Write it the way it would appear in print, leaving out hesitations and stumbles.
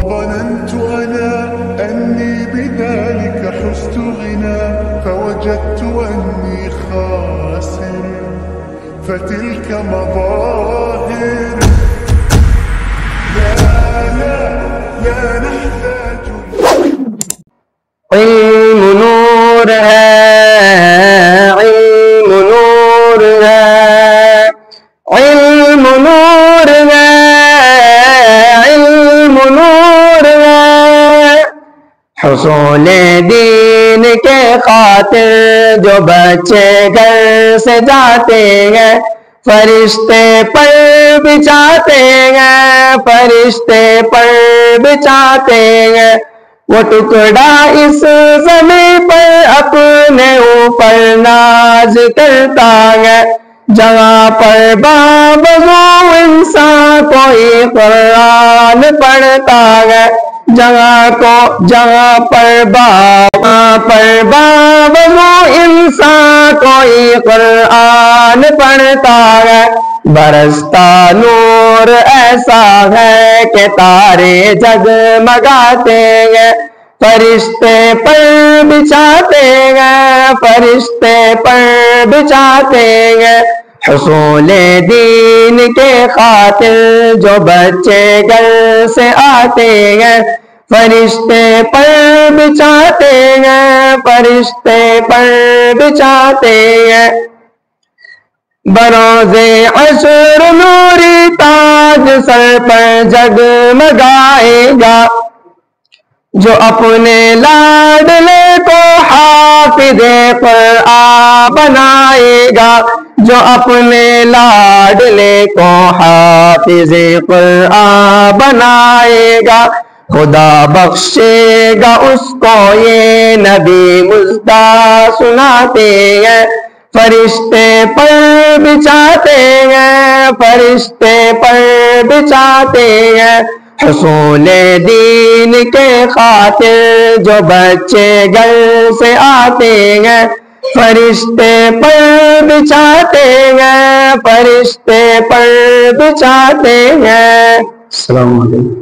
وظننت أنا أني بذلك حزت غنى، فوجدت أني خاسر، فتلك مظاهر. لا نحتاج. علم نور ہے، علم نور ہے، علم نور ہے، علم نور ہے. حصول دین کے خاطر جو بچے گھر سے جاتے ہیں، فرشتے پر بچھاتے ہیں، فرشتے پر بچھاتے ہیں. وہ ٹکڑا اس زمین پر اپنے اوپر ناز کرتا ہے، جہاں پر بابزو انسان کوئی قرآن پڑھتا ہے، جہاں پر بابزو انسان کوئی قرآن پڑھتا ہے. برستا نور ایسا ہے کہ تارے جگمگاتے ہیں، فرشتے پر بچھاتے ہیں، فرشتے پر بچھاتے ہیں. حصول دین کے خاطر جو بچے گھر سے آتے ہیں، فرشتے پر بچھاتے ہیں، فرشتے پر بچھاتے ہیں. بروز عشر نوری تاج سر پر جگمگائے گا، جو اپنے لاڈلے کو حافظ قرآن بنائے گا، جو اپنے لاڈلے کو حافظ قرآن بنائے گا. خدا بخشے گا اس کو یہ نبی مژدہ سناتے ہیں، فرشتے پر بچھاتے ہیں، فرشتے پر بچھاتے ہیں. حصول دین کے خاطر جو بچے گھر سے آتے ہیں، فرشتے پر بچھاتے ہیں، فرشتے پر بچھاتے ہیں. السلام علیکم.